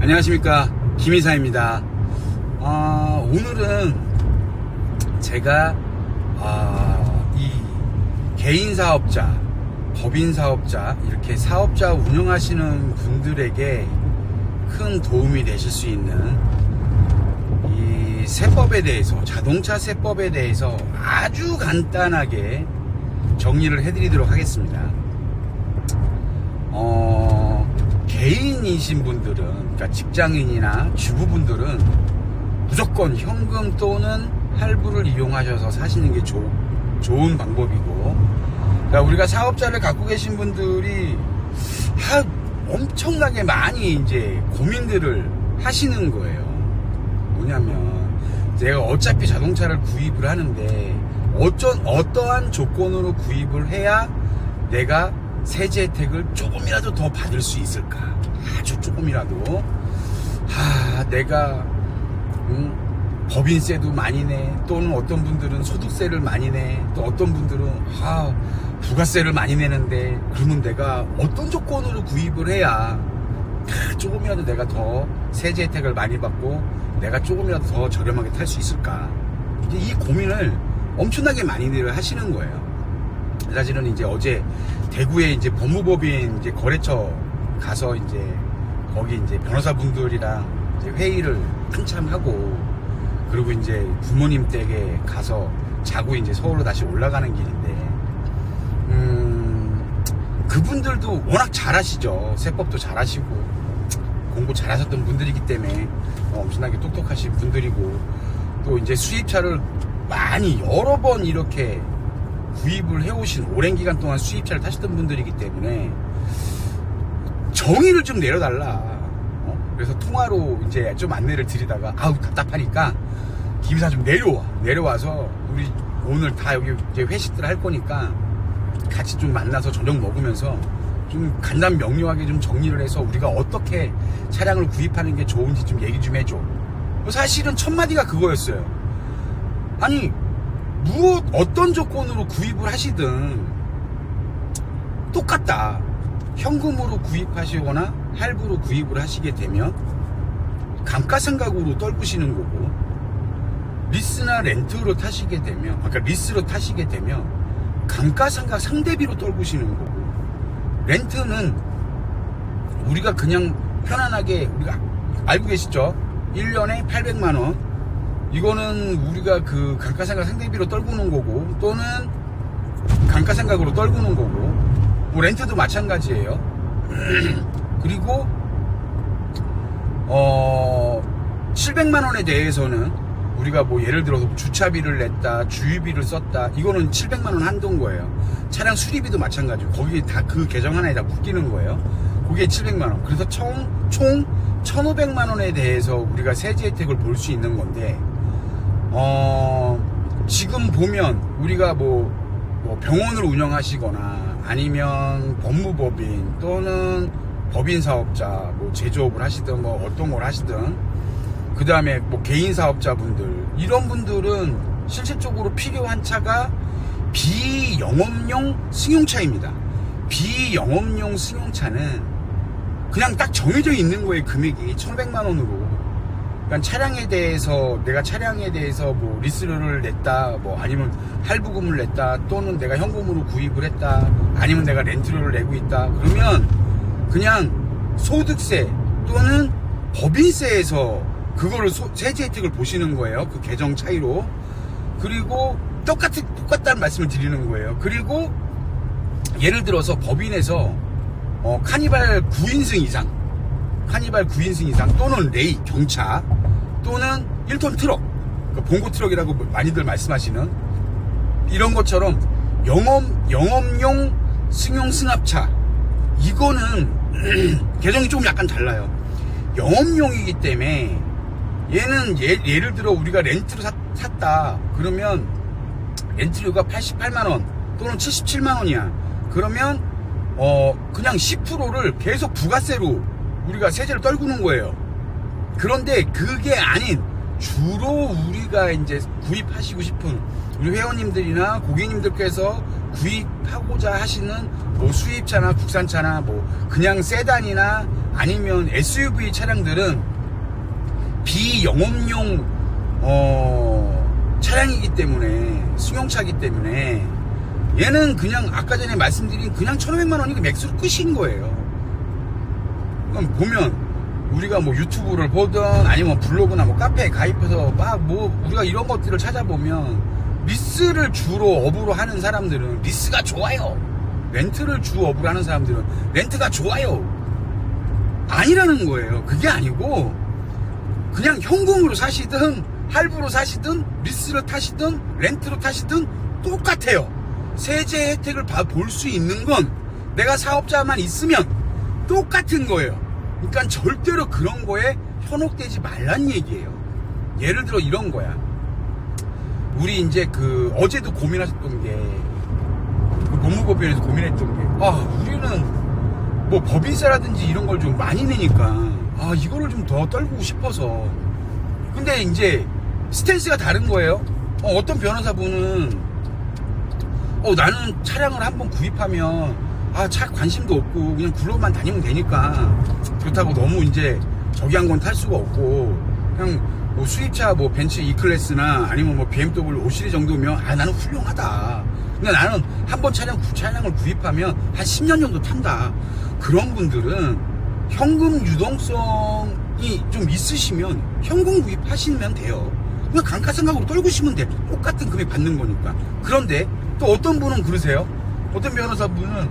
안녕하십니까, 김이사입니다. 오늘은 제가 이 개인 사업자, 법인 사업자, 이렇게 사업자 운영하시는 분들에게 큰 도움이 되실 수 있는 이 세법에 대해서, 자동차 세법에 대해서 아주 간단하게 정리를 해드리도록 하겠습니다. 개인이신 분들은, 그러니까 직장인이나 주부분들은 무조건 현금 또는 할부를 이용하셔서 사시는 게 좋은 방법이고, 그러니까 우리가 사업자를 갖고 계신 분들이 엄청나게 많이 이제 고민들을 하시는 거예요. 뭐냐면, 내가 어차피 자동차를 구입을 하는데 어떠한 조건으로 구입을 해야 내가 세제 혜택을 조금이라도 더 받을 수 있을까? 아주 조금이라도. 내가 법인세도 많이 내, 또는 어떤 분들은 소득세를 많이 내, 또 어떤 분들은 부가세를 많이 내는데, 그러면 내가 어떤 조건으로 구입을 해야 조금이라도 내가 더 세제 혜택을 많이 받고 내가 조금이라도 더 저렴하게 탈 수 있을까? 이 고민을 엄청나게 많이들 하시는 거예요. 사실은 이제 어제 대구에 이제 법무법인 이제 거래처 가서 이제 거기 이제 변호사분들이랑 이제 회의를 한참 하고, 그리고 이제 부모님 댁에 가서 자고 이제 서울로 다시 올라가는 길인데, 그분들도 워낙 잘하시죠. 세법도 잘하시고 공부 잘하셨던 분들이기 때문에 엄청나게 똑똑하신 분들이고, 또 이제 수입차를 많이 여러 번 이렇게 구입을 해오신, 오랜 기간 동안 수입차를 타셨던 분들이기 때문에 정의를 좀 내려달라. 그래서 통화로 이제 좀 안내를 드리다가 답답하니까 김이사 좀 내려와서 우리 오늘 다 여기 이제 회식들 할 거니까 같이 좀 만나서 저녁 먹으면서 좀 간단 명료하게 좀 정리를 해서 우리가 어떻게 차량을 구입하는 게 좋은지 좀 얘기 좀 해줘. 사실은 첫 마디가 그거였어요. 아니, 어떤 조건으로 구입을 하시든 똑같다. 현금으로 구입하시거나 할부로 구입을 하시게 되면 감가상각으로 떨구시는 거고, 리스나 렌트로 타시게 되면, 리스로 타시게 되면 감가상각 상대비로 떨구시는 거고, 렌트는 우리가 그냥 편안하게, 우리가 알고 계시죠? 1년에 800만원. 이거는 우리가 그 감가상각 상대비로 떨구는 거고, 또는 감가상각으로 떨구는 거고, 뭐 렌트도 마찬가지예요. 그리고 700만원에 대해서는 우리가 뭐 예를 들어서 주차비를 냈다, 주유비를 썼다, 이거는 700만원 한도인 거예요. 차량 수리비도 마찬가지고 거기에 다 그 계정 하나에 다 묶이는 거예요. 그게 700만원. 그래서 총 1500만원에 대해서 우리가 세제 혜택을 볼 수 있는 건데, 지금 보면 우리가 뭐 병원을 운영하시거나 아니면 법무법인 또는 법인 사업자, 뭐 제조업을 하시든 뭐 어떤 걸 하시든, 그 다음에 뭐 개인 사업자분들, 이런 분들은 실질적으로 필요한 차가 비영업용 승용차입니다. 비영업용 승용차는 그냥 딱 정해져 있는 거예요. 금액이 1500만원으로. 그러니까 내가 차량에 대해서 뭐 리스를 냈다, 뭐 아니면 할부금을 냈다, 또는 내가 현금으로 구입을 했다, 아니면 내가 렌트료를 내고 있다, 그러면 그냥 소득세 또는 법인세에서 그거를 세제 혜택을 보시는 거예요. 그 계정 차이로. 그리고 똑같다는 말씀을 드리는 거예요. 그리고 예를 들어서 법인에서 카니발 9인승 이상 또는 레이 경차 또는 1톤 트럭, 그러니까 봉고 트럭이라고 많이들 말씀하시는 이런 것처럼 영업용 승용 승합차, 이거는 계정이 좀 약간 달라요. 영업용이기 때문에 얘는 예를 들어 우리가 렌트로 샀다 그러면 렌트료가 88만원 또는 77만원이야. 그러면 그냥 10%를 계속 부가세로 우리가 세제를 떨구는 거예요. 그런데 그게 아닌, 주로 우리가 이제 구입하시고 싶은 우리 회원님들이나 고객님들께서 구입하고자 하시는 뭐 수입차나 국산차나 뭐 그냥 세단이나 아니면 SUV 차량들은 비영업용 차량이기 때문에, 승용차이기 때문에 얘는 그냥 아까 전에 말씀드린 그냥 1,500만 원이 맥스로 끝인 거예요. 그럼 보면 우리가 뭐 유튜브를 보든 아니면 블로그나 뭐 카페에 가입해서 막 뭐 우리가 이런 것들을 찾아보면 리스를 주로 업으로 하는 사람들은 리스가 좋아요. 렌트를 주 업으로 하는 사람들은 렌트가 좋아요. 아니라는 거예요. 그게 아니고 그냥 현금으로 사시든 할부로 사시든 리스를 타시든 렌트로 타시든 똑같아요. 세제 혜택을 볼 수 있는 건 내가 사업자만 있으면 똑같은 거예요. 그러니까 절대로 그런 거에 현혹되지 말란 얘기예요. 예를 들어 이런 거야. 우리 이제 어제도 고민하셨던 게, 법무법인에서 고민했던 게, 우리는 뭐 법인세라든지 이런 걸 좀 많이 내니까, 이거를 좀 더 떨구고 싶어서. 근데 이제 스탠스가 다른 거예요. 어떤 변호사분은, 나는 차량을 한번 구입하면, 차 관심도 없고, 그냥 굴러만 다니면 되니까, 그렇다고 너무 이제 저기 한 건 탈 수가 없고, 그냥 뭐 수입차 뭐 벤츠 E클래스나 아니면 뭐 BMW 5시리즈 정도면, 나는 훌륭하다. 근데 나는 한번 차량을 구입하면 한 10년 정도 탄다. 그런 분들은 현금 유동성이 좀 있으시면 현금 구입하시면 돼요. 그냥 감가상각으로 떨구시면 돼. 똑같은 금액 받는 거니까. 그런데 또 어떤 분은 그러세요. 어떤 변호사분은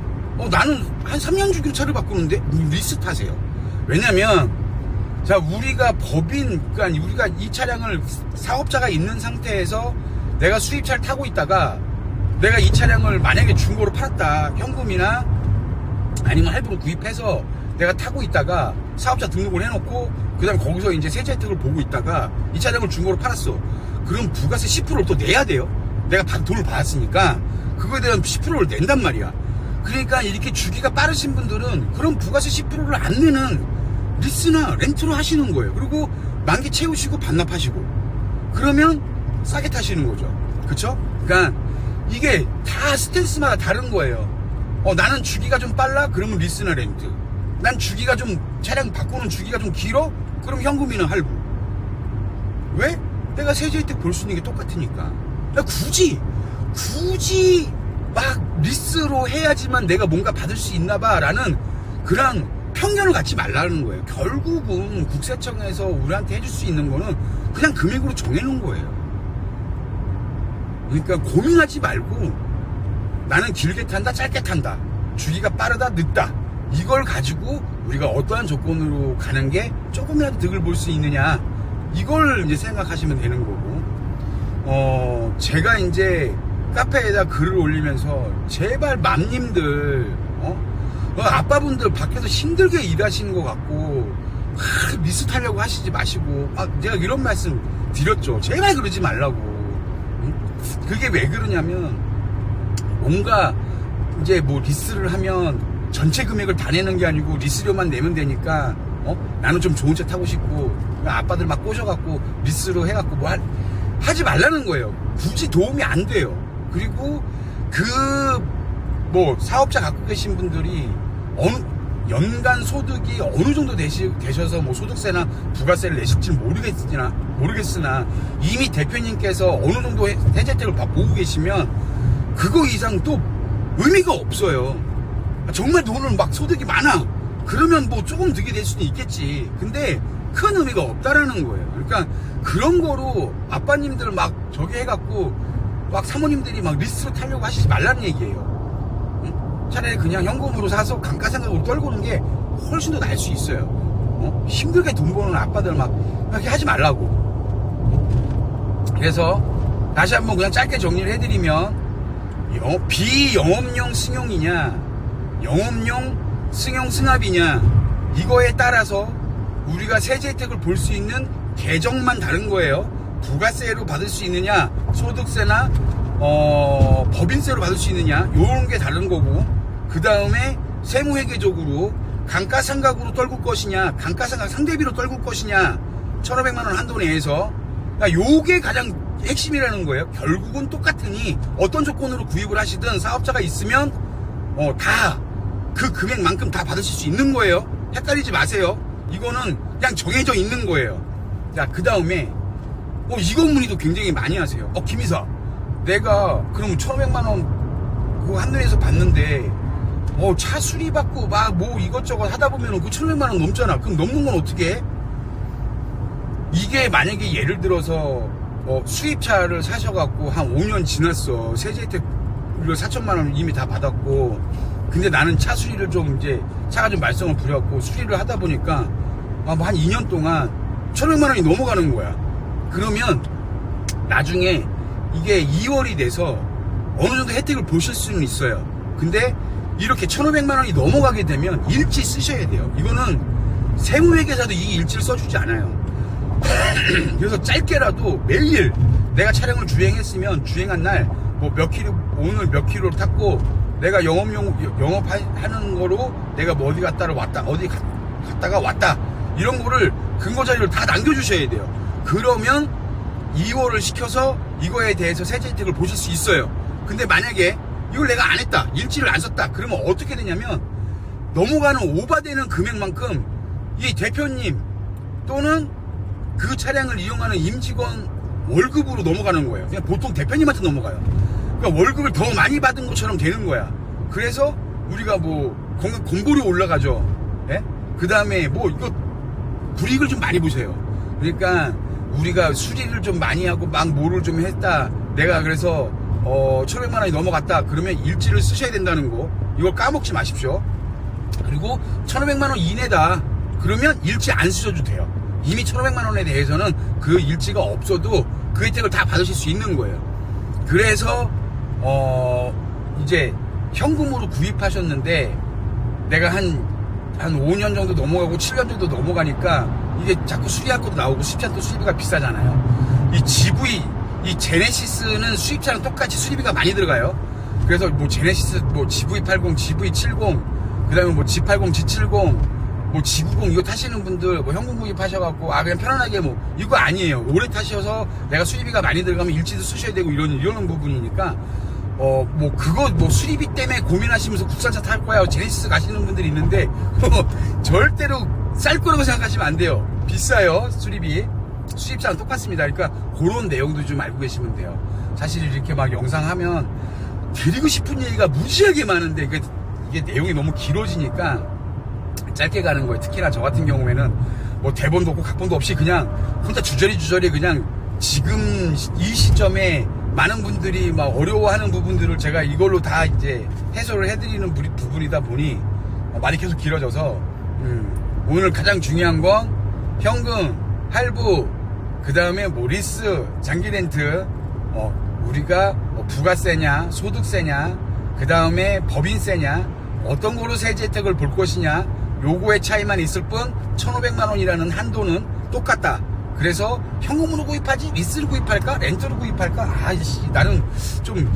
나는 한 3년 주기로 차를 바꾸는데 리스 타세요. 왜냐면 자, 우리가 그러니까 우리가 이 차량을 사업자가 있는 상태에서 내가 수입차를 타고 있다가 내가 이 차량을 만약에 중고로 팔았다. 현금이나 아니면 할부로 구입해서 내가 타고 있다가 사업자 등록을 해놓고 그 다음에 거기서 이제 세제 혜택을 보고 있다가 이 차량을 중고로 팔았어. 그럼 부가세 10%를 또 내야 돼요. 내가 돈을 받았으니까 그거에 대한 10%를 낸단 말이야. 그러니까 이렇게 주기가 빠르신 분들은 그럼 부가세 10%를 안 내는 리스나 렌트로 하시는 거예요. 그리고 만기 채우시고 반납하시고 그러면 싸게 타시는 거죠. 그쵸? 그러니까 이게 다 스탠스마다 다른 거예요. 나는 주기가 좀 빨라? 그러면 리스나 렌트. 난 주기가 좀, 차량 바꾸는 주기가 좀 길어? 그럼 현금이나 할부. 왜? 내가 세제 혜택 볼 수 있는 게 똑같으니까. 굳이 막 리스로 해야지만 내가 뭔가 받을 수 있나 봐 라는 그런 편견을 갖지 말라는 거예요. 결국은 국세청에서 우리한테 해줄 수 있는 거는 그냥 금액으로 정해놓은 거예요. 그러니까 고민하지 말고 나는 길게 탄다, 짧게 탄다, 주기가 빠르다, 늦다, 이걸 가지고 우리가 어떠한 조건으로 가는 게 조금이라도 득을 볼 수 있느냐, 이걸 이제 생각하시면 되는 거고, 제가 이제 카페에다 글을 올리면서 제발 맘님들, 아빠분들 밖에서 힘들게 일하시는 것 같고 리스 타려고 하시지 마시고, 제가 이런 말씀 드렸죠. 제발 그러지 말라고. 그게 왜 그러냐면 뭔가 이제 뭐 리스를 하면 전체 금액을 다 내는 게 아니고 리스료만 내면 되니까 나는 좀 좋은 차 타고 싶고 아빠들 막 꼬셔갖고 리스로 해갖고 뭐 하지 말라는 거예요. 굳이 도움이 안 돼요. 그리고 뭐 사업자 갖고 계신 분들이 연간 소득이 어느 정도 되셔서 뭐 소득세나 부가세를 내실지 모르겠으나 이미 대표님께서 어느 정도 세제 혜택을 보고 계시면 그거 이상 또 의미가 없어요. 정말 돈을 막 소득이 많아. 그러면 뭐 조금 득이 될 수는 있겠지. 근데 큰 의미가 없다라는 거예요. 그러니까 그런 거로 아빠님들 막 저기 해갖고 막 사모님들이 막 리스로 타려고 하시지 말라는 얘기예요. 차라리 그냥 현금으로 사서 감가상각으로 떨구는 게 훨씬 더 나을 수 있어요. 힘들게 돈 버는 아빠들 막 그렇게 하지 말라고. 그래서 다시 한번 그냥 짧게 정리를 해드리면 비영업용 승용이냐 영업용 승용 승합이냐 이거에 따라서 우리가 세제 혜택을 볼 수 있는 계정만 다른 거예요. 부가세로 받을 수 있느냐, 소득세나 법인세로 받을 수 있느냐, 요런 게 다른 거고, 그 다음에 세무회계적으로 감가상각으로 떨굴 것이냐, 감가상각 상대비로 떨굴 것이냐, 1,500만 원 한도 내에서, 요게 가장 핵심이라는 거예요. 결국은 똑같으니 어떤 조건으로 구입을 하시든 사업자가 있으면 다 그 금액만큼 다 받으실 수 있는 거예요. 헷갈리지 마세요. 이거는 그냥 정해져 있는 거예요. 자, 그 다음에 이거 문의도 굉장히 많이 하세요. 김이사, 내가 그럼 1,500만원 그 한눈에서 봤는데 차 수리받고 막 뭐 이것저것 하다 보면 그 1,500만원 넘잖아. 그럼 넘는 건 어떻게 해? 이게 만약에 예를 들어서 수입차를 사셔갖고 한 5년 지났어. 세제 혜택 4천만원 이미 다 받았고, 근데 나는 차 수리를 좀 이제 차가 좀 말썽을 부렸고 수리를 하다 보니까 한 2년 동안 1,500만원이 넘어가는 거야. 그러면 나중에 이게 2월이 돼서 어느 정도 혜택을 보실 수는 있어요. 근데 이렇게 1,500만원이 넘어가게 되면 일지 쓰셔야 돼요. 이거는 세무회계사도 이 일지를 써주지 않아요. 그래서 짧게라도 매일 내가 차량을 주행했으면 주행한 날 뭐 몇 킬로, 오늘 몇 킬로를 탔고 내가 영업하는 거로 내가 뭐 어디 갔다가 왔다 이런 거를 근거 자료를 다 남겨주셔야 돼요. 그러면 2월을 시켜서 이거에 대해서 세제 혜택을 보실 수 있어요. 근데 만약에 이걸 내가 안 했다, 일지를 안 썼다, 그러면 어떻게 되냐면 넘어가는 오바되는 금액만큼 이 대표님 또는 그 차량을 이용하는 임직원 월급으로 넘어가는 거예요. 그냥 보통 대표님한테 넘어가요. 그러니까 월급을 더 많이 받은 것처럼 되는 거야. 그래서 우리가 뭐 공보료 올라가죠. 예? 그 다음에 이거 불이익을 좀 많이 보세요. 그러니까 우리가 수리를 좀 많이 하고 막 뭐를 좀 했다, 내가 그래서 1,500만원이 넘어갔다, 그러면 일지를 쓰셔야 된다는 거, 이걸 까먹지 마십시오. 그리고 1,500만원 이내다 그러면 일지 안 쓰셔도 돼요. 이미 1,500만원에 대해서는 그 일지가 없어도 그 혜택을 다 받으실 수 있는 거예요. 그래서 이제 현금으로 구입하셨는데 내가 한 5년 정도 넘어가고 7년 정도 넘어가니까 이게 자꾸 수리할 것도 나오고 수입차는 또 수리비가 비싸잖아요. 이 GV, 이 제네시스는 수입차랑 똑같이 수리비가 많이 들어가요. 그래서 뭐 제네시스, 뭐 GV80, GV70, 그 다음에 뭐 G80, G70, 뭐 G90 이거 타시는 분들 현금 구입하셔갖고 그냥 편안하게 이거 아니에요. 오래 타셔서 내가 수리비가 많이 들어가면 일지도 쓰셔야 되고 이러는 부분이니까 그거 수리비 때문에 고민하시면서 국산차 탈 거야 제네시스 가시는 분들이 있는데 절대로 쌀 거라고 생각하시면 안 돼요. 비싸요. 수리비. 수입차는 똑같습니다. 그러니까 그런 내용도 좀 알고 계시면 돼요. 사실 이렇게 막 영상 하면 드리고 싶은 얘기가 무지하게 많은데 이게 내용이 너무 길어지니까 짧게 가는 거예요. 특히나 저 같은 경우에는 대본도 없고 각본도 없이 그냥 혼자 주저리 그냥 지금 이 시점에 많은 분들이 막 어려워하는 부분들을 제가 이걸로 다 이제 해소를 해드리는 부분이다 보니 말이 계속 길어져서 오늘 가장 중요한 건 현금, 할부, 그 다음에 리스, 장기 렌트, 우리가 부가세냐, 소득세냐, 그 다음에 법인세냐, 어떤 거로 세제 혜택을 볼 것이냐, 요거의 차이만 있을 뿐 1,500만원이라는 한도는 똑같다. 그래서 현금으로 구입하지 리스를 구입할까 렌트를 구입할까, 나는 좀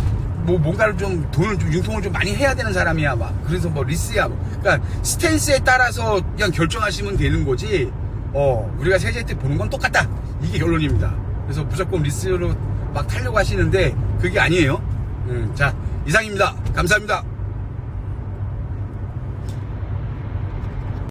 뭔가를 좀 돈을 좀 융통을 좀 많이 해야 되는 사람이야. 그래서 리스야. 그러니까 스탠스에 따라서 그냥 결정하시면 되는 거지. 우리가 세제 혜택 보는 건 똑같다. 이게 결론입니다. 그래서 무조건 리스로 막 타려고 하시는데 그게 아니에요. 자, 이상입니다. 감사합니다.